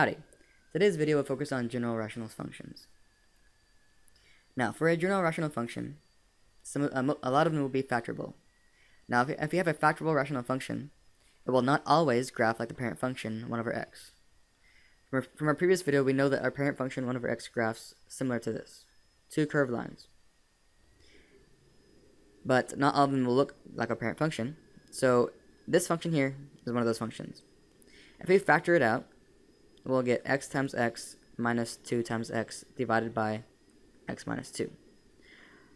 Howdy. Today's video will focus on general rational functions. Now, for a general rational function, a lot of them will be factorable. Now, if you have a factorable rational function, it will not always graph like the parent function 1 over x. From our previous video, we know that our parent function 1 over x graphs similar to this. 2 curved lines. But not all of them will look like our parent function, so this function here is one of those functions. If we factor it out, we'll get x times x minus 2 times x divided by x minus 2.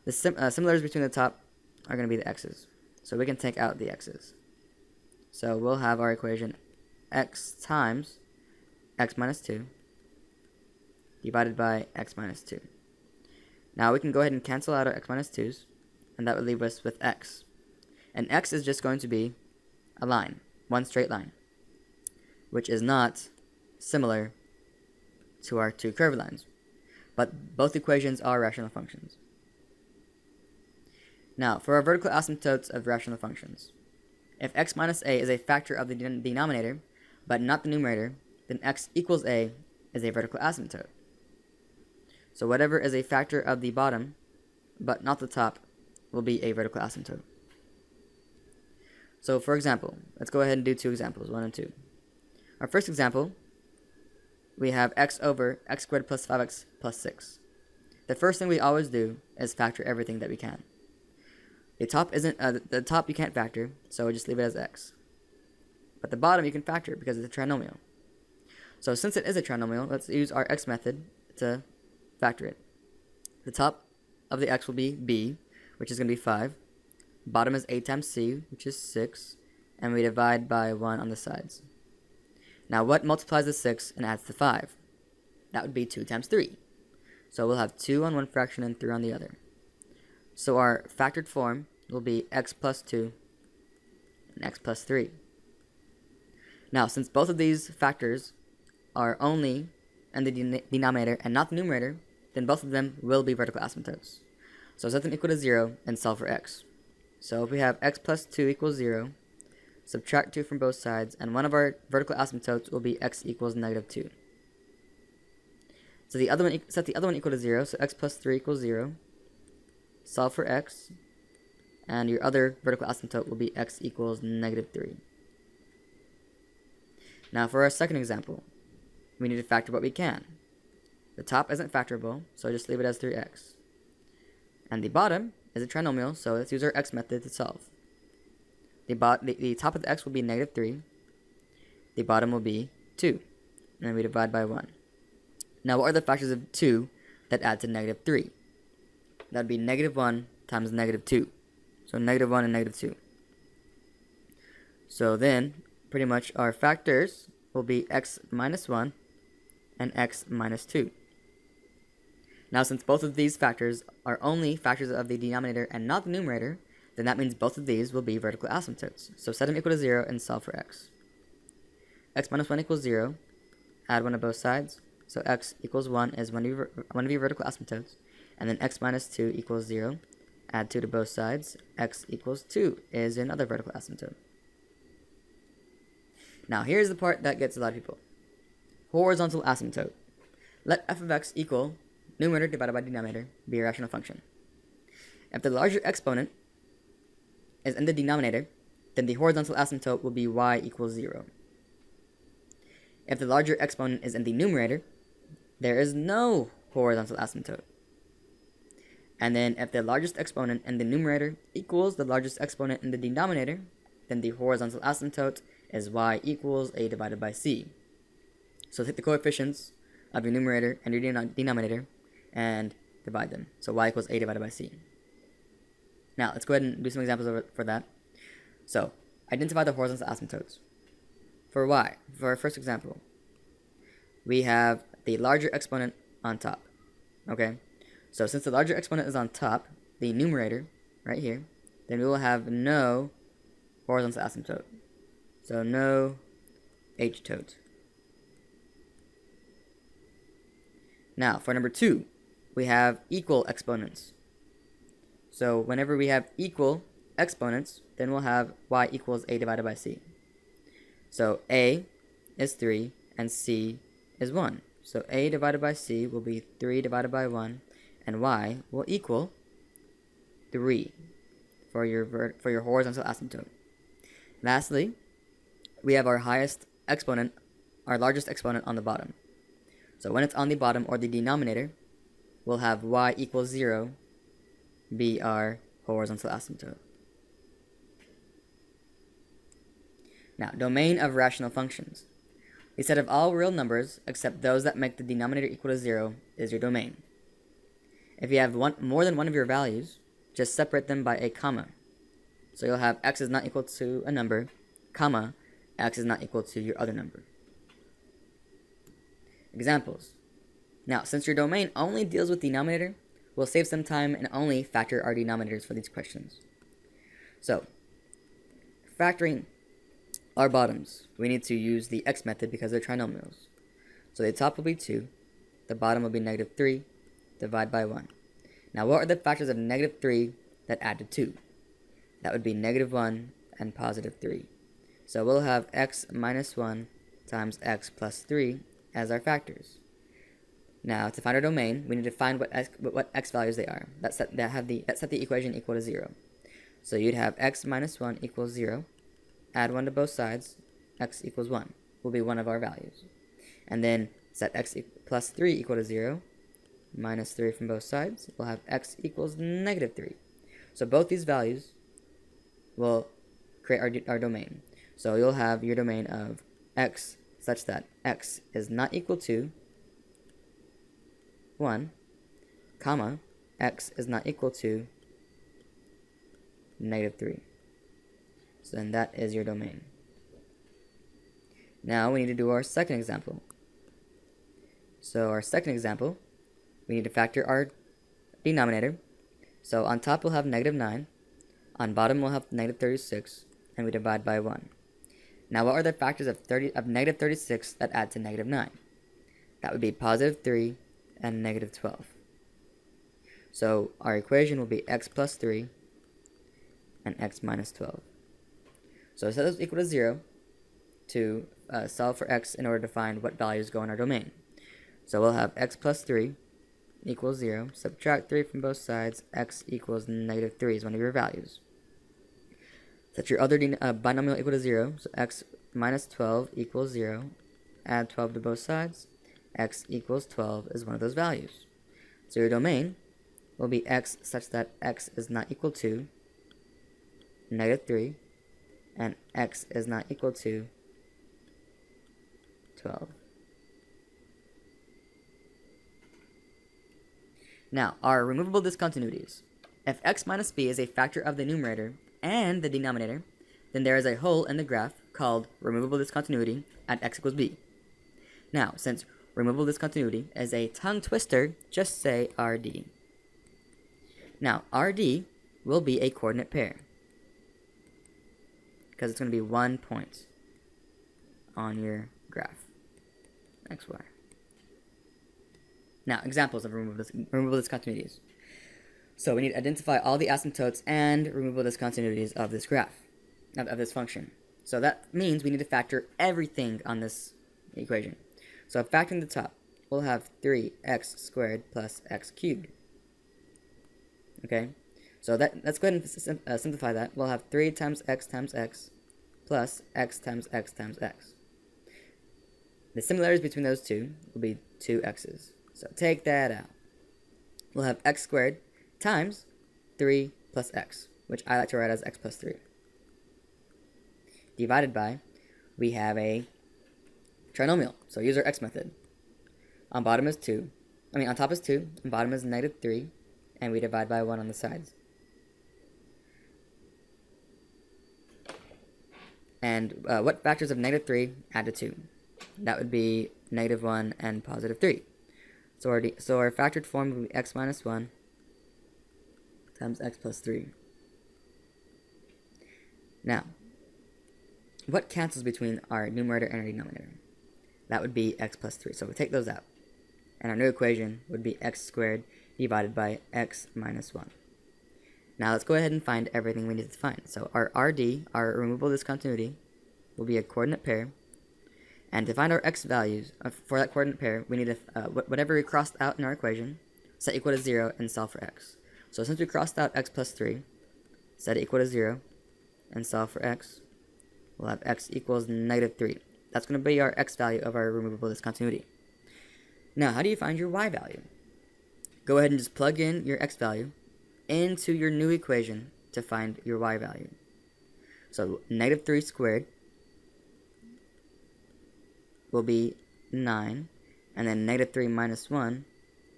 The similarities between the top are going to be the x's, so we can take out the x's. So we'll have our equation x times x minus 2 divided by x minus 2. Now we can go ahead and cancel out our x minus 2's, and that would leave us with x. And x is just going to be a line, one straight line, which is not similar to our 2 curved lines, but both equations are rational functions. Now, for our vertical asymptotes of rational functions, if x minus a is a factor of the denominator, but not the numerator, then x equals a is a vertical asymptote. So whatever is a factor of the bottom, but not the top, will be a vertical asymptote. So for example, let's go ahead and do 2 examples, 1 and 2. Our first example, we have x over x squared plus 5x plus 6. The first thing we always do is factor everything that we can. The top you can't factor, so just leave it as x. But the bottom you can factor because it's a trinomial. So since it is a trinomial, let's use our x method to factor it. The top of the x will be b, which is going to be 5. Bottom is a times c, which is 6. And we divide by 1 on the sides. Now what multiplies the 6 and adds to 5? That would be 2 times 3. So we'll have 2 on one fraction and 3 on the other. So our factored form will be x plus 2 and x plus 3. Now since both of these factors are only in the denominator and not the numerator, then both of them will be vertical asymptotes. So set them equal to 0 and solve for x. So if we have x plus 2 equals 0, subtract 2 from both sides, and one of our vertical asymptotes will be x equals negative 2. So set the other one equal to 0, so x plus 3 equals 0. Solve for x, and your other vertical asymptote will be x equals negative 3. Now for our second example, we need to factor what we can. The top isn't factorable, so just leave it as 3x. And the bottom is a trinomial, so let's use our x method to solve. The top of the x will be negative 3. The bottom will be 2. And then we divide by 1. Now what are the factors of 2 that add to negative 3? That would be negative 1 times negative 2. So negative 1 and negative 2. So then, pretty much our factors will be x minus 1 and x minus 2. Now since both of these factors are only factors of the denominator and not the numerator, then that means both of these will be vertical asymptotes. So set them equal to 0 and solve for x. X minus 1 equals 0. Add 1 to both sides. So x equals 1 is one of your vertical asymptotes. And then x minus 2 equals 0. Add 2 to both sides. X equals 2 is another vertical asymptote. Now here's the part that gets a lot of people. Horizontal asymptote. Let f of x equal numerator divided by denominator be a rational function. If the larger exponent is in the denominator, then the horizontal asymptote will be y equals 0. If the larger exponent is in the numerator, there is no horizontal asymptote. And then if the largest exponent in the numerator equals the largest exponent in the denominator, then the horizontal asymptote is y equals a divided by c. So take the coefficients of your numerator and your denominator and divide them. So y equals a divided by c. Now let's go ahead and do some examples for that. So identify the horizontal asymptotes. For y, for our first example, we have the larger exponent on top. Okay, so since the larger exponent is on top, the numerator right here, then we will have no horizontal asymptote. So no h-tote. Now for number 2, we have equal exponents. So whenever we have equal exponents, then we'll have y equals a divided by c. So a is 3 and c is 1. So a divided by c will be 3 divided by 1, and y will equal 3 for your horizontal asymptote. Lastly, we have our largest exponent on the bottom. So when it's on the bottom or the denominator, we'll have y equals 0 be our horizontal asymptote. Now, domain of rational functions. The set of all real numbers except those that make the denominator equal to 0 is your domain. If you have more than one of your values, just separate them by a comma. So you'll have x is not equal to a number, comma, x is not equal to your other number. Examples. Now, since your domain only deals with denominator, we'll save some time and only factor our denominators for these questions. So, factoring our bottoms, we need to use the x method because they're trinomials. So the top will be 2, the bottom will be negative 3, divide by 1. Now, what are the factors of negative 3 that add to 2? That would be negative 1 and positive 3. So we'll have x minus 1 times x plus 3 as our factors. Now, to find our domain, we need to find what x values they are that set the equation equal to 0. So you'd have x minus 1 equals 0. Add 1 to both sides, x equals 1 will be one of our values. And then set x plus 3 equal to 0, minus 3 from both sides, we'll have x equals negative 3. So both these values will create our domain. So you'll have your domain of x such that x is not equal to 1, comma, x is not equal to negative 3. So then that is your domain. Now we need to do our second example. So our second example, we need to factor our denominator. So on top we'll have negative 9, on bottom we'll have negative 36, and we divide by 1. Now what are the factors of negative 36 that add to negative 9? That would be positive 3 and negative 12. So our equation will be x plus 3 and x minus 12. So set those equal to 0 to solve for x in order to find what values go in our domain. So we'll have x plus 3 equals 0. Subtract 3 from both sides. X equals negative 3 is one of your values. Set your other binomial equal to 0. So x minus 12 equals 0. Add 12 to both sides. X equals 12 is one of those values. So your domain will be x such that x is not equal to negative 3. And x is not equal to 12. Now, our removable discontinuities. If x minus b is a factor of the numerator and the denominator, then there is a hole in the graph called removable discontinuity at x equals b. Now, since removable discontinuity is a tongue twister, just say RD. Now, RD will be a coordinate pair, because it's going to be 1 point on your graph, xy. Now, examples of removable discontinuities. So we need to identify all the asymptotes and removable discontinuities of this graph, of this function. So that means we need to factor everything on this equation. So factoring the top, we'll have 3x squared plus x cubed. Okay? So let's go ahead and simplify that. We'll have 3 times x plus x times x times x. The similarities between those two will be 2x's. So take that out. We'll have x squared times 3 plus x, which I like to write as x plus 3. Divided by, we have a trinomial, so use our x method. On top is 2, and bottom is negative 3, and we divide by 1 on the sides. And what factors of negative 3 add to 2? That would be negative 1 and positive 3. So our factored form would be x minus 1 times x plus 3. Now, what cancels between our numerator and our denominator? That would be x plus 3. So we take those out. And our new equation would be x squared divided by x minus 1. Now let's go ahead and find everything we need to find. So our RD, our removable discontinuity, will be a coordinate pair. And to find our x values for that coordinate pair, we need to, whatever we crossed out in our equation, set equal to 0 and solve for x. So since we crossed out x plus 3, set it equal to 0 and solve for x, we'll have x equals negative 3. That's going to be our x value of our removable discontinuity. Now, how do you find your y value? Go ahead and just plug in your x value into your new equation to find your y value. So negative 3 squared will be 9, and then negative 3 minus 1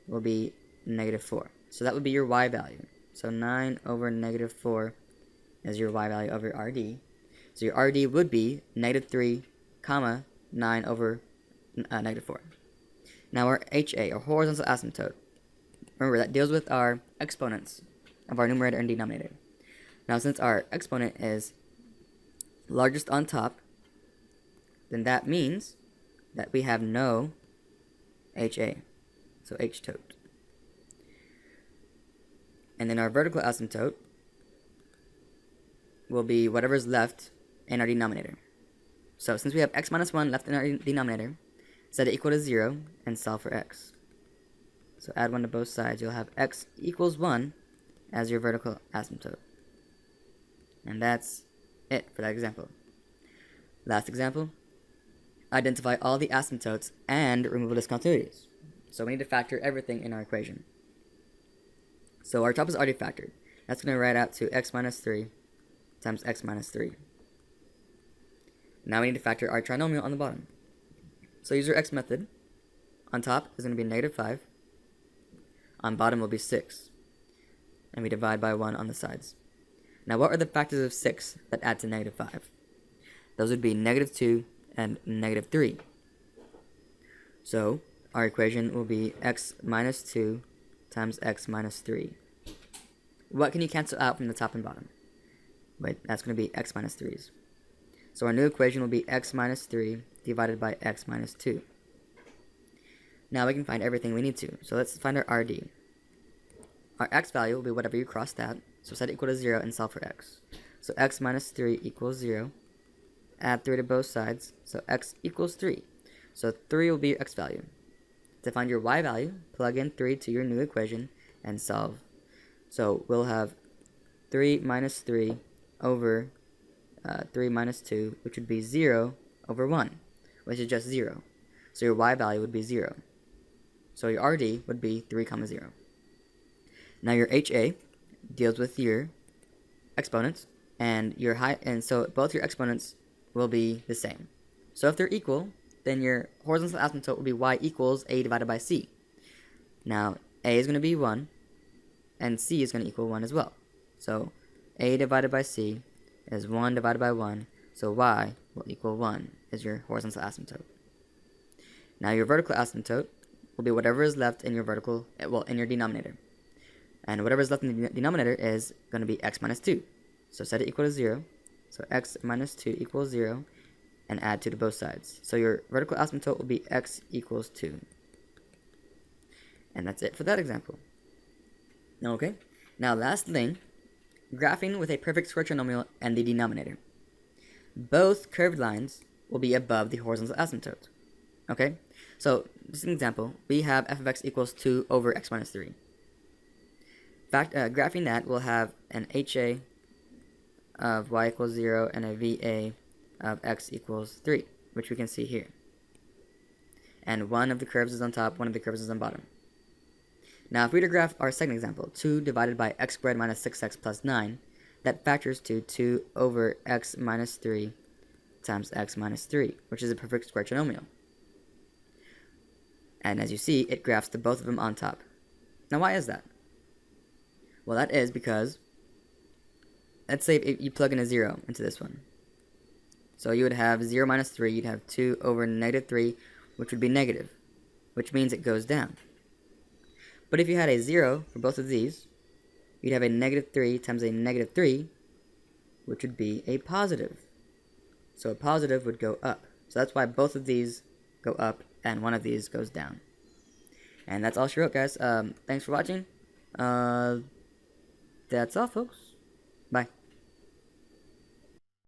will be negative 4. So that would be your y value. So 9 over negative 4 is your y value of your RD. So your RD would be negative 3, comma, 9 over negative 4. Now our HA, or horizontal asymptote, remember that deals with our exponents of our numerator and denominator. Now since our exponent is largest on top, then that means that we have no HA, so H tote. And then our vertical asymptote will be whatever's left in our denominator. So since we have x minus 1 left in our denominator, set it equal to 0 and solve for x. So add 1 to both sides, you'll have x equals 1 as your vertical asymptote. And that's it for that example. Last example, identify all the asymptotes and removable discontinuities. So we need to factor everything in our equation. So our top is already factored. That's going to write out to x minus 3 times x minus 3. Now we need to factor our trinomial on the bottom. So use your x method. On top is going to be negative 5. On bottom will be 6. And we divide by 1 on the sides. Now what are the factors of 6 that add to negative 5? Those would be negative 2 and negative 3. So our equation will be x minus 2 times x minus 3. What can you cancel out from the top and bottom? Wait, that's going to be x minus 3's. So our new equation will be x minus 3 divided by x minus 2. Now we can find everything we need to. So let's find our RD. Our x value will be whatever you crossed out. So set it equal to 0 and solve for x. So x minus 3 equals 0. Add 3 to both sides. So x equals 3. So 3 will be your x value. To find your y value, plug in 3 to your new equation and solve. So we'll have 3 minus 3 over 3 minus 2, which would be 0 over 1, which is just 0. So your y value would be 0. So your RD would be 3 comma 0. Now your HA deals with your exponents, and so both your exponents will be the same. So if they're equal, then your horizontal asymptote will be y equals a divided by c. Now a is going to be 1, and c is going to equal 1 as well. So a divided by c is 1 divided by 1, so y will equal 1 is your horizontal asymptote. Now your vertical asymptote will be whatever is left in your in your denominator. And whatever is left in the denominator is going to be x minus 2. So set it equal to 0. So x minus 2 equals 0, and add 2 to both sides. So your vertical asymptote will be x equals 2. And that's it for that example. Okay, now last thing, graphing with a perfect square trinomial and the denominator. Both curved lines will be above the horizontal asymptote. Okay, so this is an example. We have f of x equals 2 over x minus 3. Graphing that, we'll have an HA of y equals 0 and a VA of x equals 3, which we can see here. And one of the curves is on top, one of the curves is on bottom. Now if we were to graph our second example, 2 divided by x squared minus 6x plus 9, that factors to 2 over x minus 3 times x minus 3, which is a perfect square trinomial. And as you see, it graphs to both of them on top. Now why is that? Well, that is because, let's say if you plug in a 0 into this one. So you would have 0 minus 3, you'd have 2 over negative 3, which would be negative, which means it goes down. But if you had a 0 for both of these, you'd have a negative 3 times a negative 3, which would be a positive. So a positive would go up. So that's why both of these go up and one of these goes down. And that's all she wrote, guys. Thanks for watching. That's all, folks. Bye.